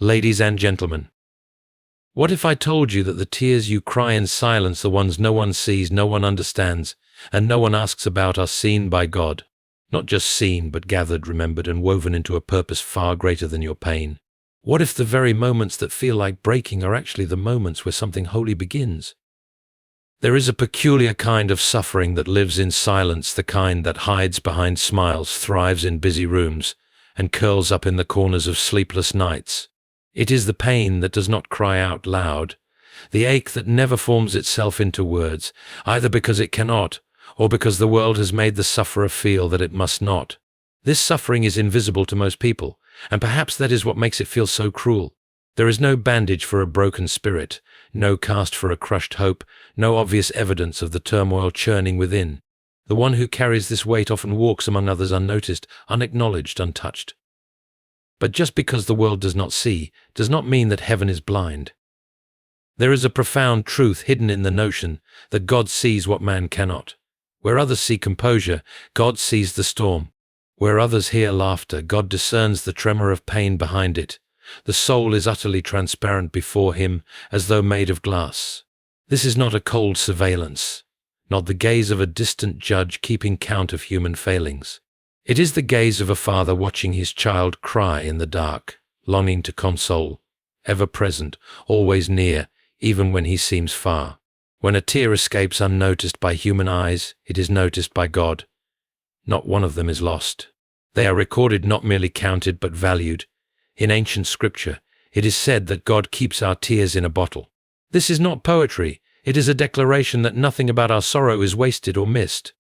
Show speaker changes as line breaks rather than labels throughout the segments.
Ladies and gentlemen, what if I told you that the tears you cry in silence, the ones no one sees, no one understands, and no one asks about, are seen by God? Not just seen, but gathered, remembered, and woven into a purpose far greater than your pain. What if the very moments that feel like breaking are actually the moments where something holy begins? There is a peculiar kind of suffering that lives in silence, the kind that hides behind smiles, thrives in busy rooms, and curls up in the corners of sleepless nights. It is the pain that does not cry out loud, the ache that never forms itself into words, either because it cannot, or because the world has made the sufferer feel that it must not. This suffering is invisible to most people, and perhaps that is what makes it feel so cruel. There is no bandage for a broken spirit, no cast for a crushed hope, no obvious evidence of the turmoil churning within. The one who carries this weight often walks among others unnoticed, unacknowledged, untouched. But just because the world does not see, does not mean that heaven is blind. There is a profound truth hidden in the notion that God sees what man cannot. Where others see composure, God sees the storm. Where others hear laughter, God discerns the tremor of pain behind it. The soul is utterly transparent before Him, as though made of glass. This is not a cold surveillance, not the gaze of a distant judge keeping count of human failings. It is the gaze of a father watching his child cry in the dark, longing to console, ever present, always near, even when he seems far. When a tear escapes unnoticed by human eyes, it is noticed by God. Not one of them is lost. They are recorded, not merely counted, but valued. In ancient scripture, it is said that God keeps our tears in a bottle. This is not poetry. It is a declaration that nothing about our sorrow is wasted or missed.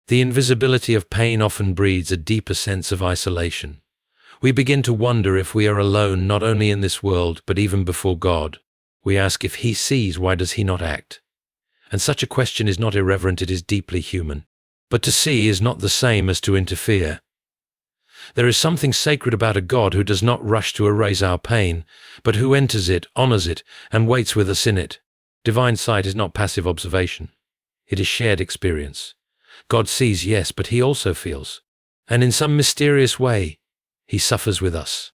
The invisibility of pain often breeds a deeper sense of isolation. We begin to wonder if we are alone, not only in this world, but even before God. We ask, if He sees, why does He not act? And such a question is not irreverent, it is deeply human. But to see is not the same as to interfere. There is something sacred about a God who does not rush to erase our pain, but who enters it, honors it, and waits with us in it. Divine sight is not passive observation. It is shared experience. God sees, yes, but He also feels. And in some mysterious way, He suffers with us.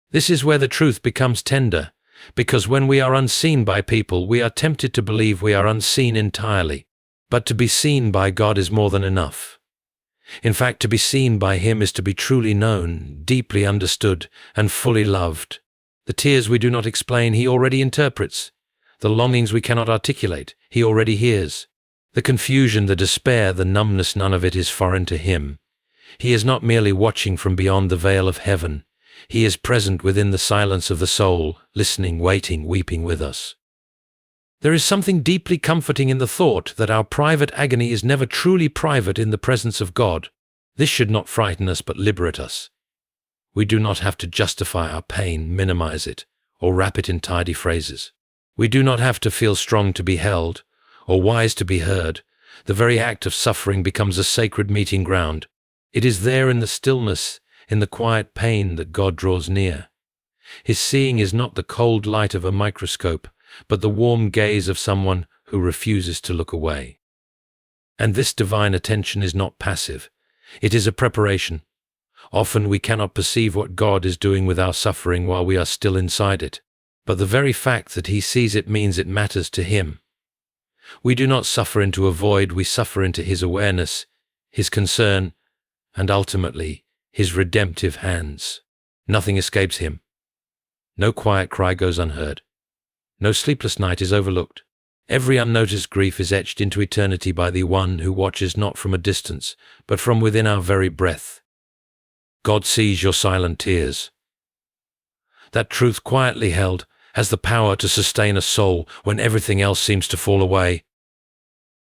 This is where the truth becomes tender, because when we are unseen by people, we are tempted to believe we are unseen entirely. But to be seen by God is more than enough. In fact, to be seen by Him is to be truly known, deeply understood, and fully loved. The tears we do not explain, He already interprets. The longings we cannot articulate, He already hears. The confusion, the despair, the numbness, none of it is foreign to Him. He is not merely watching from beyond the veil of heaven. He is present within the silence of the soul, listening, waiting, weeping with us. There is something deeply comforting in the thought that our private agony is never truly private in the presence of God. This should not frighten us but liberate us. We do not have to justify our pain, minimize it, or wrap it in tidy phrases. We do not have to feel strong to be held, or wise to be heard. The very act of suffering becomes a sacred meeting ground. It is there in the stillness, in the quiet pain, that God draws near. His seeing is not the cold light of a microscope, but the warm gaze of someone who refuses to look away. And this divine attention is not passive. It is a preparation. Often we cannot perceive what God is doing with our suffering while we are still inside it. But the very fact that He sees it means it matters to Him. We do not suffer into a void, we suffer into His awareness, His concern, and ultimately, His redemptive hands. Nothing escapes Him. No quiet cry goes unheard. No sleepless night is overlooked. Every unnoticed grief is etched into eternity by the One who watches not from a distance, but from within our very breath. God sees your silent tears. That truth, quietly held, has the power to sustain a soul when everything else seems to fall away.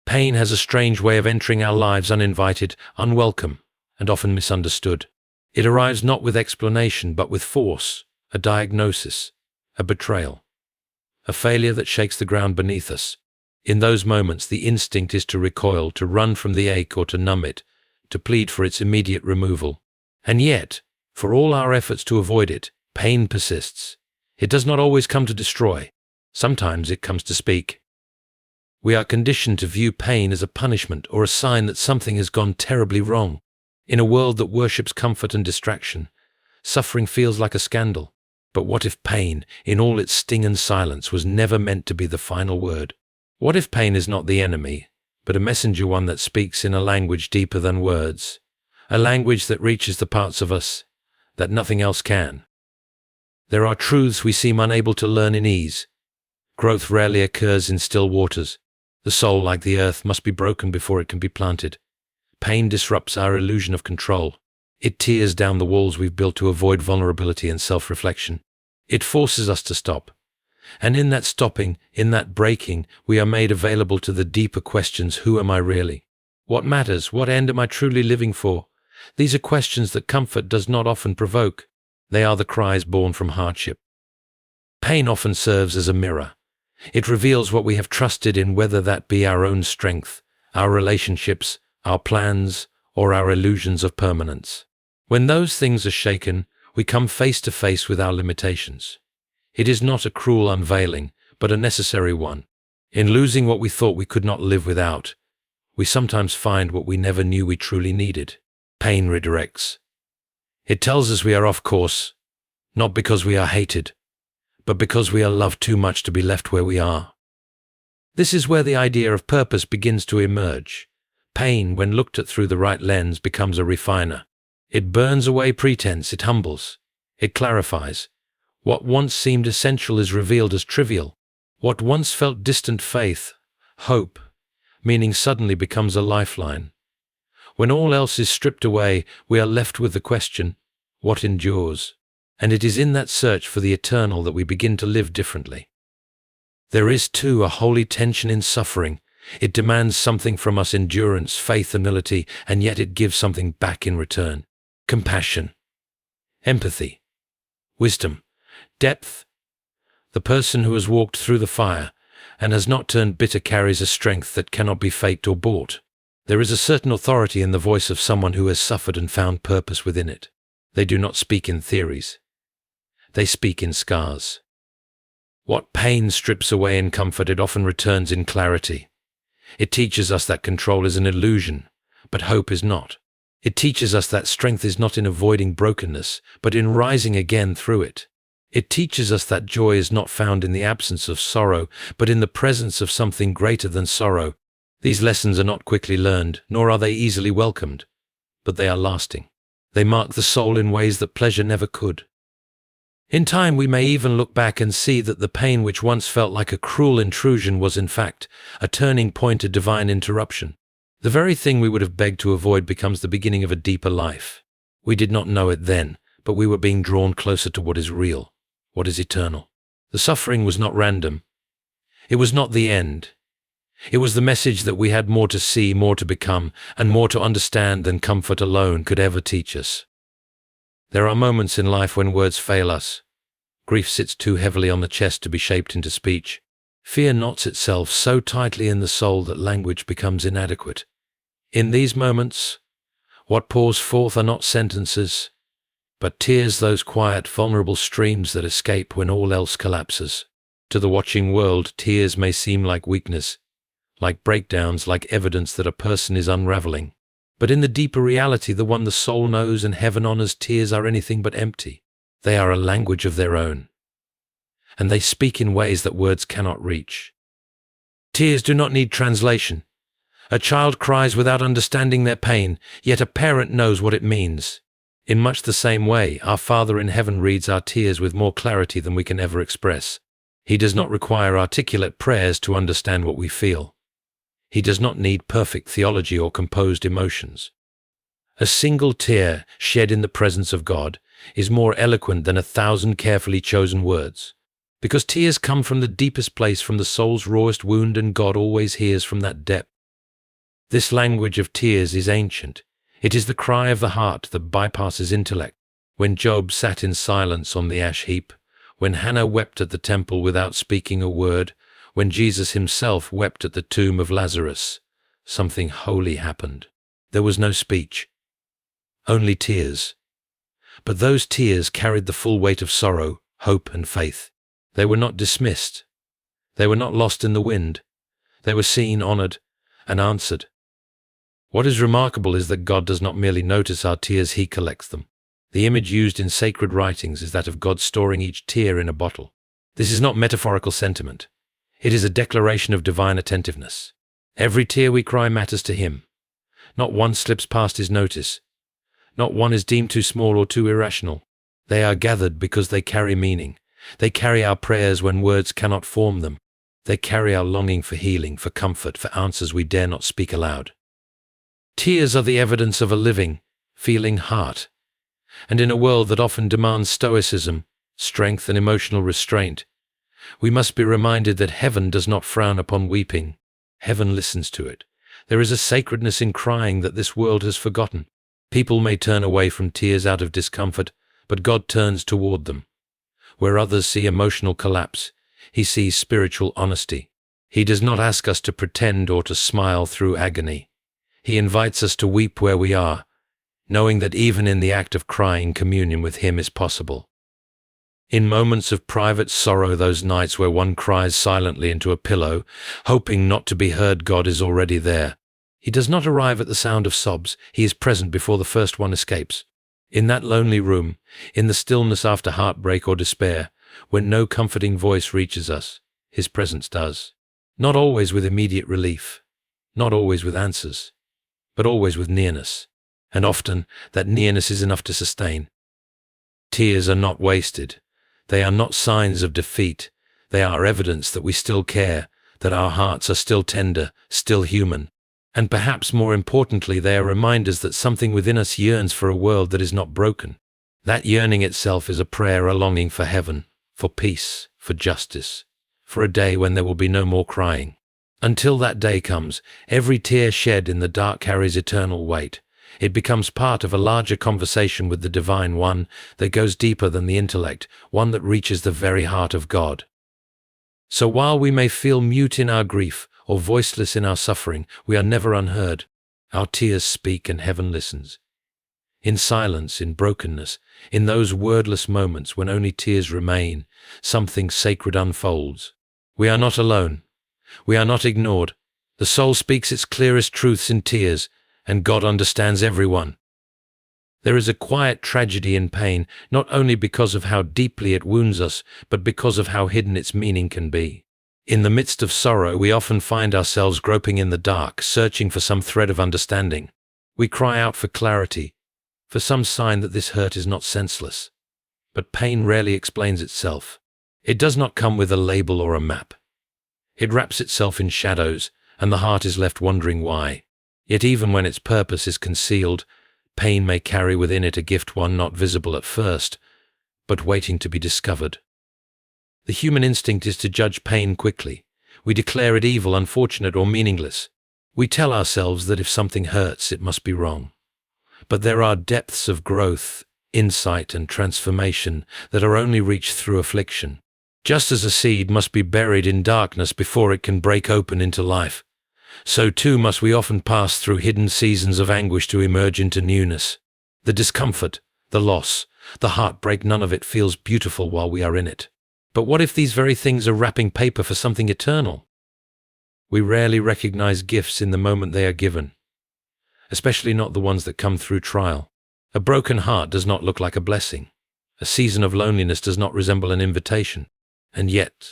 Pain has a strange way of entering our lives uninvited, unwelcome, and often misunderstood. It arrives not with explanation, but with force, a diagnosis, a betrayal, a failure that shakes the ground beneath us. In those moments, the instinct is to recoil, to run from the ache or to numb it, to plead for its immediate removal. And yet, for all our efforts to avoid it, pain persists. It does not always come to destroy. Sometimes it comes to speak. We are conditioned to view pain as a punishment or a sign that something has gone terribly wrong. In a world that worships comfort and distraction, suffering feels like a scandal. But what if pain, in all its sting and silence, was never meant to be the final word? What if pain is not the enemy, but a messenger, one that speaks in a language deeper than words, a language that reaches the parts of us that nothing else can? There are truths we seem unable to learn in ease. Growth rarely occurs in still waters. The soul, like the earth, must be broken before it can be planted. Pain disrupts our illusion of control. It tears down the walls we've built to avoid vulnerability and self-reflection. It forces us to stop. And in that stopping, in that breaking, we are made available to the deeper questions: who am I really? What matters? What end am I truly living for? These are questions that comfort does not often provoke. They are the cries born from hardship. Pain often serves as a mirror. It reveals what we have trusted in, whether that be our own strength, our relationships, our plans, or our illusions of permanence. When those things are shaken, we come face to face with our limitations. It is not a cruel unveiling, but a necessary one. In losing what we thought we could not live without, we sometimes find what we never knew we truly needed. Pain redirects. It tells us we are off course, not because we are hated, but because we are loved too much to be left where we are. This is where the idea of purpose begins to emerge. Pain, when looked at through the right lens, becomes a refiner. It burns away pretense, it humbles, it clarifies. What once seemed essential is revealed as trivial. What once felt distant, faith, hope, meaning, suddenly becomes a lifeline. When all else is stripped away, we are left with the question, what endures? And it is in that search for the eternal that we begin to live differently. There is, too, a holy tension in suffering. It demands something from us: endurance, faith, humility, and yet it gives something back in return. Compassion, empathy, wisdom, depth. The person who has walked through the fire and has not turned bitter carries a strength that cannot be faked or bought. There is a certain authority in the voice of someone who has suffered and found purpose within it. They do not speak in theories. They speak in scars. What pain strips away in comfort, it often returns in clarity. It teaches us that control is an illusion, but hope is not. It teaches us that strength is not in avoiding brokenness, but in rising again through it. It teaches us that joy is not found in the absence of sorrow, but in the presence of something greater than sorrow. These lessons are not quickly learned, nor are they easily welcomed, but they are lasting. They mark the soul in ways that pleasure never could. In time, we may even look back and see that the pain which once felt like a cruel intrusion was in fact a turning point, a divine interruption. The very thing we would have begged to avoid becomes the beginning of a deeper life. We did not know it then, but we were being drawn closer to what is real, what is eternal. The suffering was not random. It was not the end. It was the message that we had more to see, more to become, and more to understand than comfort alone could ever teach us. There are moments in life when words fail us. Grief sits too heavily on the chest to be shaped into speech. Fear knots itself so tightly in the soul that language becomes inadequate. In these moments, what pours forth are not sentences, but tears, those quiet, vulnerable streams that escape when all else collapses. To the watching world, tears may seem like weakness, like breakdowns, like evidence that a person is unraveling. But in the deeper reality, the one the soul knows and heaven honors, tears are anything but empty. They are a language of their own, and they speak in ways that words cannot reach. Tears do not need translation. A child cries without understanding their pain, yet a parent knows what it means. In much the same way, our Father in heaven reads our tears with more clarity than we can ever express. He does not require articulate prayers to understand what we feel. He does not need perfect theology or composed emotions. A single tear shed in the presence of God is more eloquent than 1,000 carefully chosen words, because tears come from the deepest place, from the soul's rawest wound, and God always hears from that depth. This language of tears is ancient. It is the cry of the heart that bypasses intellect. When Job sat in silence on the ash heap, when Hannah wept at the temple without speaking a word, when Jesus himself wept at the tomb of Lazarus, something holy happened. There was no speech, only tears. But those tears carried the full weight of sorrow, hope, and faith. They were not dismissed. They were not lost in the wind. They were seen, honored, and answered. What is remarkable is that God does not merely notice our tears, he collects them. The image used in sacred writings is that of God storing each tear in a bottle. This is not metaphorical sentiment. It is a declaration of divine attentiveness. Every tear we cry matters to Him. Not one slips past His notice. Not one is deemed too small or too irrational. They are gathered because they carry meaning. They carry our prayers when words cannot form them. They carry our longing for healing, for comfort, for answers we dare not speak aloud. Tears are the evidence of a living, feeling heart. And in a world that often demands stoicism, strength, and emotional restraint, we must be reminded that heaven does not frown upon weeping. Heaven listens to it. There is a sacredness in crying that this world has forgotten. People may turn away from tears out of discomfort, but God turns toward them. Where others see emotional collapse, He sees spiritual honesty. He does not ask us to pretend or to smile through agony. He invites us to weep where we are, knowing that even in the act of crying, communion with Him is possible. In moments of private sorrow, those nights where one cries silently into a pillow, hoping not to be heard, God is already there. He does not arrive at the sound of sobs. He is present before the first one escapes. In that lonely room, in the stillness after heartbreak or despair, when no comforting voice reaches us, His presence does. Not always with immediate relief, not always with answers, but always with nearness. And often that nearness is enough to sustain. Tears are not wasted. They are not signs of defeat. They are evidence that we still care, that our hearts are still tender, still human. And perhaps more importantly, they are reminders that something within us yearns for a world that is not broken. That yearning itself is a prayer, a longing for heaven, for peace, for justice, for a day when there will be no more crying. Until that day comes, every tear shed in the dark carries eternal weight. It becomes part of a larger conversation with the Divine One that goes deeper than the intellect, one that reaches the very heart of God. So while we may feel mute in our grief or voiceless in our suffering, we are never unheard. Our tears speak and heaven listens. In silence, in brokenness, in those wordless moments when only tears remain, something sacred unfolds. We are not alone. We are not ignored. The soul speaks its clearest truths in tears, and God understands everyone. There is a quiet tragedy in pain, not only because of how deeply it wounds us, but because of how hidden its meaning can be. In the midst of sorrow, we often find ourselves groping in the dark, searching for some thread of understanding. We cry out for clarity, for some sign that this hurt is not senseless. But pain rarely explains itself. It does not come with a label or a map. It wraps itself in shadows, and the heart is left wondering why. Yet even when its purpose is concealed, pain may carry within it a gift, one not visible at first, but waiting to be discovered. The human instinct is to judge pain quickly. We declare it evil, unfortunate, or meaningless. We tell ourselves that if something hurts, it must be wrong. But there are depths of growth, insight, and transformation that are only reached through affliction. Just as a seed must be buried in darkness before it can break open into life, so too must we often pass through hidden seasons of anguish to emerge into newness. The discomfort, the loss, the heartbreak, none of it feels beautiful while we are in it. But what if these very things are wrapping paper for something eternal? We rarely recognize gifts in the moment they are given, especially not the ones that come through trial. A broken heart does not look like a blessing. A season of loneliness does not resemble an invitation. And yet,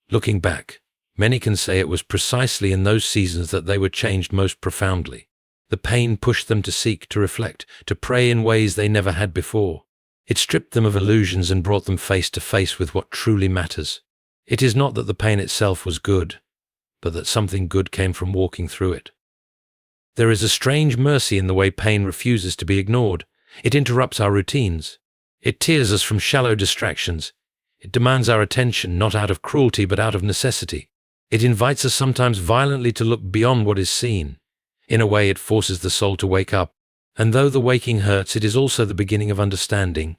looking back, many can say it was precisely in those seasons that they were changed most profoundly. The pain pushed them to seek, to reflect, to pray in ways they never had before. It stripped them of illusions and brought them face to face with what truly matters. It is not that the pain itself was good, but that something good came from walking through it. There is a strange mercy in the way pain refuses to be ignored. It interrupts our routines. It tears us from shallow distractions. It demands our attention, not out of cruelty, but out of necessity. It invites us sometimes violently to look beyond what is seen. In a way, it forces the soul to wake up. And though the waking hurts, it is also the beginning of understanding.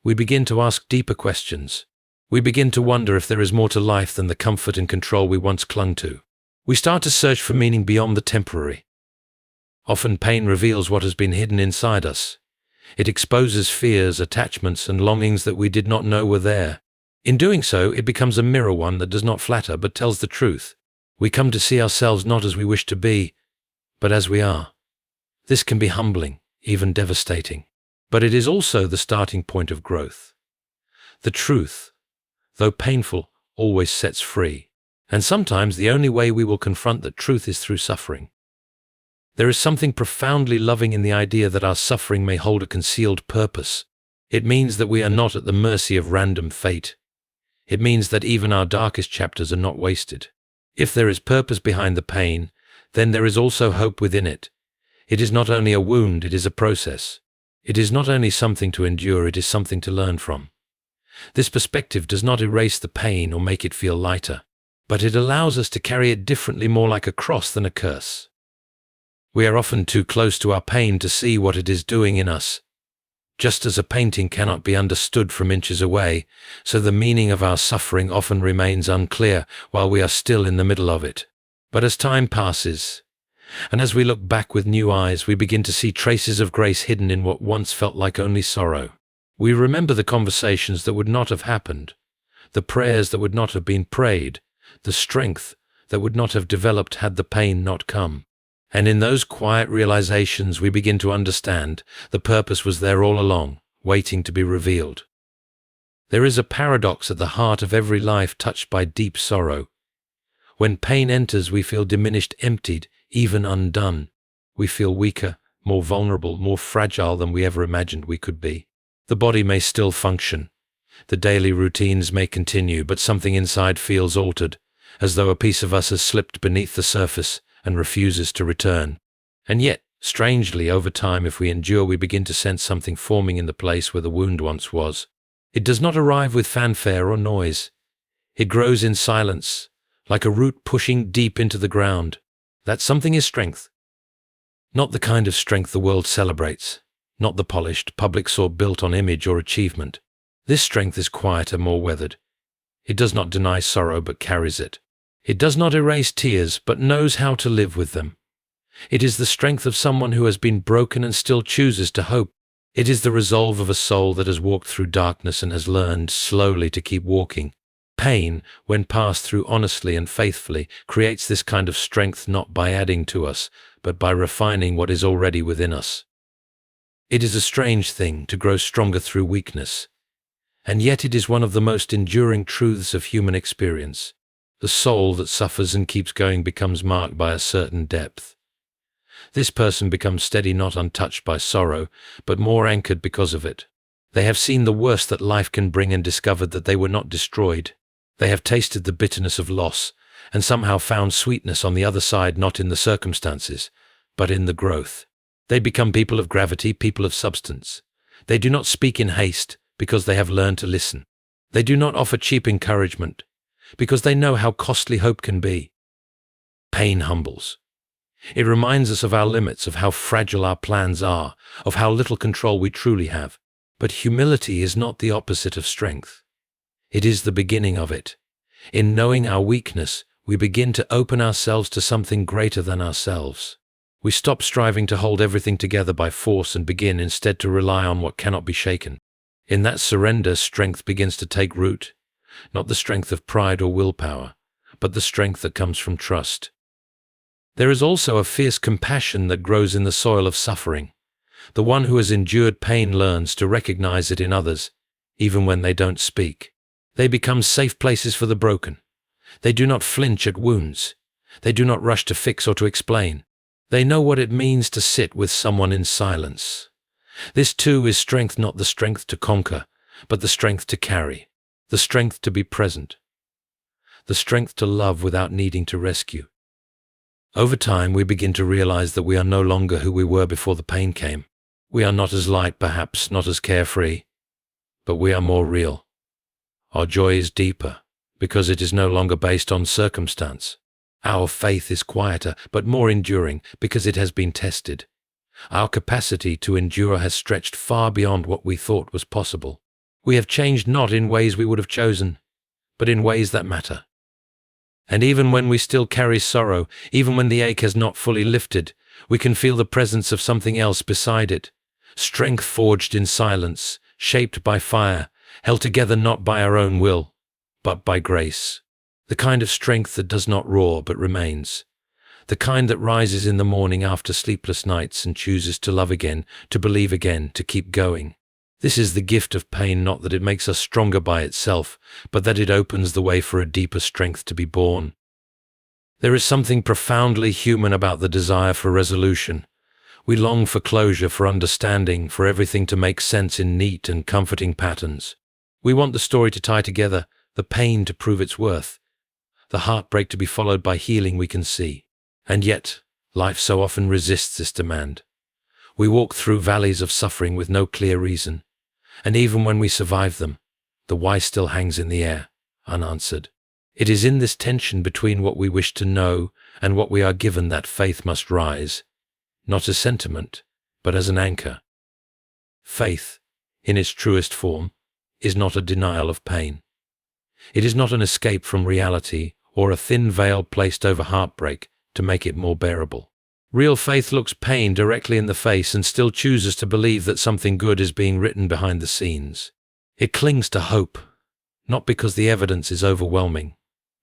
We begin to ask deeper questions. We begin to wonder if there is more to life than the comfort and control we once clung to. We start to search for meaning beyond the temporary. Often pain reveals what has been hidden inside us. It exposes fears, attachments, and longings that we did not know were there. In doing so, it becomes a mirror, one that does not flatter but tells the truth. We come to see ourselves not as we wish to be, but as we are. This can be humbling, even devastating. But it is also the starting point of growth. The truth, though painful, always sets free. And sometimes the only way we will confront that truth is through suffering. There is something profoundly loving in the idea that our suffering may hold a concealed purpose. It means that we are not at the mercy of random fate. It means that even our darkest chapters are not wasted. If there is purpose behind the pain, then there is also hope within it. It is not only a wound, it is a process. It is not only something to endure, it is something to learn from. This perspective does not erase the pain or make it feel lighter, but it allows us to carry it differently, more like a cross than a curse. We are often too close to our pain to see what it is doing in us. Just as a painting cannot be understood from inches away, so the meaning of our suffering often remains unclear while we are still in the middle of it. But as time passes, and as we look back with new eyes, we begin to see traces of grace hidden in what once felt like only sorrow. We remember the conversations that would not have happened, the prayers that would not have been prayed, the strength that would not have developed had the pain not come. And in those quiet realizations we begin to understand the purpose was there all along, waiting to be revealed. There is a paradox at the heart of every life touched by deep sorrow. When pain enters, we feel diminished, emptied, even undone. We feel weaker, more vulnerable, more fragile than we ever imagined we could be. The body may still function. The daily routines may continue, but something inside feels altered, as though a piece of us has slipped beneath the surface and refuses to return. And yet, strangely, over time, if we endure, we begin to sense something forming in the place where the wound once was. It does not arrive with fanfare or noise. It grows in silence, like a root pushing deep into the ground. That something is strength. Not the kind of strength the world celebrates, not the polished, public sort built on image or achievement. This strength is quieter, more weathered. It does not deny sorrow, but carries it. It does not erase tears, but knows how to live with them. It is the strength of someone who has been broken and still chooses to hope. It is the resolve of a soul that has walked through darkness and has learned slowly to keep walking. Pain, when passed through honestly and faithfully, creates this kind of strength, not by adding to us, but by refining what is already within us. It is a strange thing to grow stronger through weakness, and yet it is one of the most enduring truths of human experience. The soul that suffers and keeps going becomes marked by a certain depth. This person becomes steady, not untouched by sorrow, but more anchored because of it. They have seen the worst that life can bring and discovered that they were not destroyed. They have tasted the bitterness of loss and somehow found sweetness on the other side, not in the circumstances, but in the growth. They become people of gravity, people of substance. They do not speak in haste because they have learned to listen. They do not offer cheap encouragement because they know how costly hope can be. Pain humbles. It reminds us of our limits, of how fragile our plans are, of how little control we truly have. But humility is not the opposite of strength. It is the beginning of it. In knowing our weakness, we begin to open ourselves to something greater than ourselves. We stop striving to hold everything together by force and begin instead to rely on what cannot be shaken. In that surrender, strength begins to take root, not the strength of pride or willpower, but the strength that comes from trust. There is also a fierce compassion that grows in the soil of suffering. The one who has endured pain learns to recognize it in others, even when they don't speak. They become safe places for the broken. They do not flinch at wounds. They do not rush to fix or to explain. They know what it means to sit with someone in silence. This too is strength, not the strength to conquer, but the strength to carry, the strength to be present, the strength to love without needing to rescue. Over time, we begin to realize that we are no longer who we were before the pain came. We are not as light, perhaps, not as carefree, but we are more real. Our joy is deeper because it is no longer based on circumstance. Our faith is quieter but more enduring because it has been tested. Our capacity to endure has stretched far beyond what we thought was possible. We have changed not in ways we would have chosen, but in ways that matter. And even when we still carry sorrow, even when the ache has not fully lifted, we can feel the presence of something else beside it. Strength forged in silence, shaped by fire, held together not by our own will, but by grace. The kind of strength that does not roar but remains. the kind that rises in the morning after sleepless nights and chooses to love again, to believe again, to keep going. This is the gift of pain, not that it makes us stronger by itself, but that it opens the way for a deeper strength to be born. There is something profoundly human about the desire for resolution. We long for closure, for understanding, for everything to make sense in neat and comforting patterns. We want the story to tie together, the pain to prove its worth, the heartbreak to be followed by healing we can see. And yet, life so often resists this demand. We walk through valleys of suffering with no clear reason, and even when we survive them, the why still hangs in the air, unanswered. It is in this tension between what we wish to know and what we are given that faith must rise, not as sentiment, but as an anchor. Faith, in its truest form, is not a denial of pain. It is not an escape from reality or a thin veil placed over heartbreak to make it more bearable. Real faith looks pain directly in the face and still chooses to believe that something good is being written behind the scenes. It clings to hope, not because the evidence is overwhelming,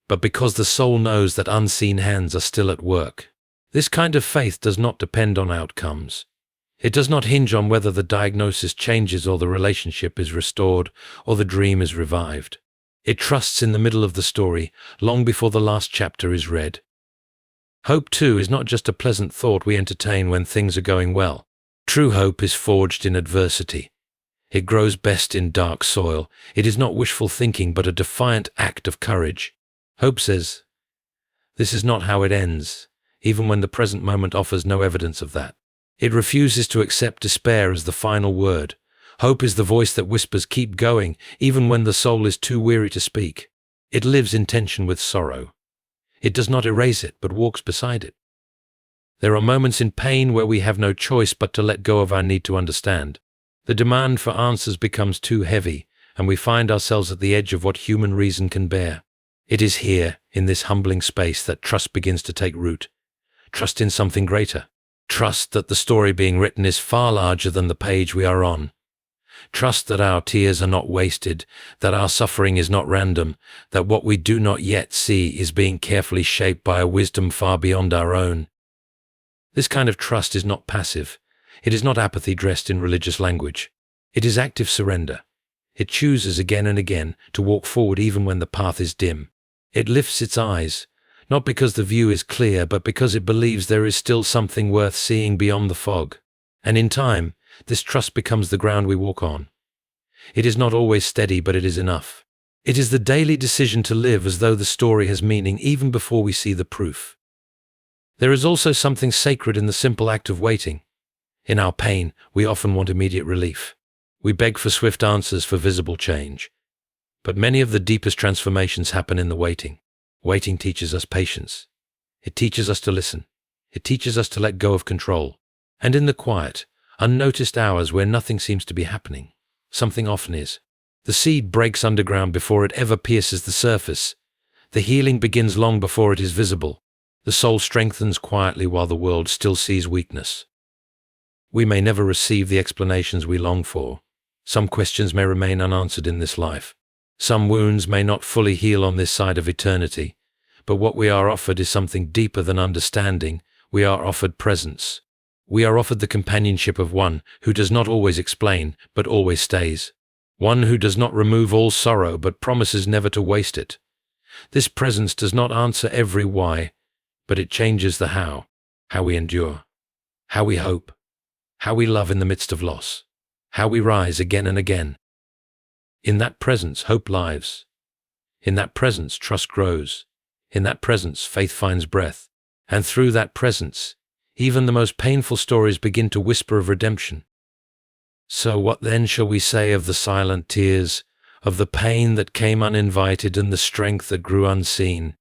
but because the soul knows that unseen hands are still at work. This kind of faith does not depend on outcomes. It does not hinge on whether the diagnosis changes or the relationship is restored or the dream is revived. It trusts in the middle of the story, long before the last chapter is read. Hope, too, is not just a pleasant thought we entertain when things are going well. True hope is forged in adversity. It grows best in dark soil. It is not wishful thinking, but a defiant act of courage. Hope says, "This is not how it ends," even when the present moment offers no evidence of that. It refuses to accept despair as the final word. Hope is the voice that whispers, "Keep going," even when the soul is too weary to speak. It lives in tension with sorrow. It does not erase it, but walks beside it. There are moments in pain where we have no choice but to let go of our need to understand. The demand for answers becomes too heavy, and we find ourselves at the edge of what human reason can bear. It is here, in this humbling space, that trust begins to take root. Trust in something greater. Trust that the story being written is far larger than the page we are on. Trust that our tears are not wasted, that our suffering is not random, that what we do not yet see is being carefully shaped by a wisdom far beyond our own. This kind of trust is not passive. It is not apathy dressed in religious language. It is active surrender. It chooses again and again to walk forward even when the path is dim. It lifts its eyes, not because the view is clear, but because it believes there is still something worth seeing beyond the fog. And in time, this trust becomes the ground we walk on. It is not always steady, but it is enough. It is the daily decision to live as though the story has meaning even before we see the proof. There is also something sacred in the simple act of waiting. In our pain, we often want immediate relief. We beg for swift answers, for visible change. But many of the deepest transformations happen in the waiting. Waiting teaches us patience. It teaches us to listen. It teaches us to let go of control. And in the quiet, unnoticed hours where nothing seems to be happening, something often is. The seed breaks underground before it ever pierces the surface. The healing begins long before it is visible. The soul strengthens quietly while the world still sees weakness. We may never receive the explanations we long for. Some questions may remain unanswered in this life. Some wounds may not fully heal on this side of eternity. But what we are offered is something deeper than understanding. We are offered presence. We are offered the companionship of one who does not always explain, but always stays. One who does not remove all sorrow, but promises never to waste it. This presence does not answer every why, but it changes the how we endure, how we hope, how we love in the midst of loss, how we rise again and again. In that presence, hope lives. In that presence, trust grows. In that presence, faith finds breath. And through that presence, even the most painful stories begin to whisper of redemption. So what then shall we say of the silent tears, of the pain that came uninvited and the strength that grew unseen?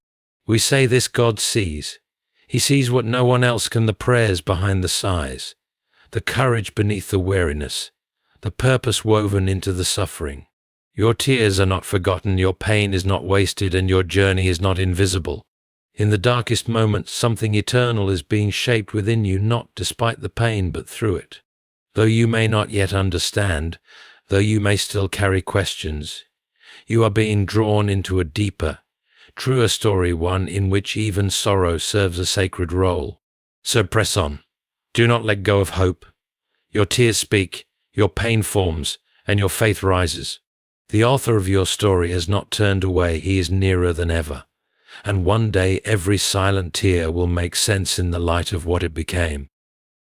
We say this: God sees. He sees what no one else can, the prayers behind the sighs, the courage beneath the weariness, the purpose woven into the suffering. Your tears are not forgotten, your pain is not wasted, and your journey is not invisible. In the darkest moments, something eternal is being shaped within you, not despite the pain, but through it. Though you may not yet understand, though you may still carry questions, you are being drawn into a deeper, True, a story, one in which even sorrow serves a sacred role. So press on. Do not let go of hope. Your tears speak, your pain forms, and your faith rises. The author of your story has not turned away. He is nearer than ever. And one day every silent tear will make sense in the light of what it became.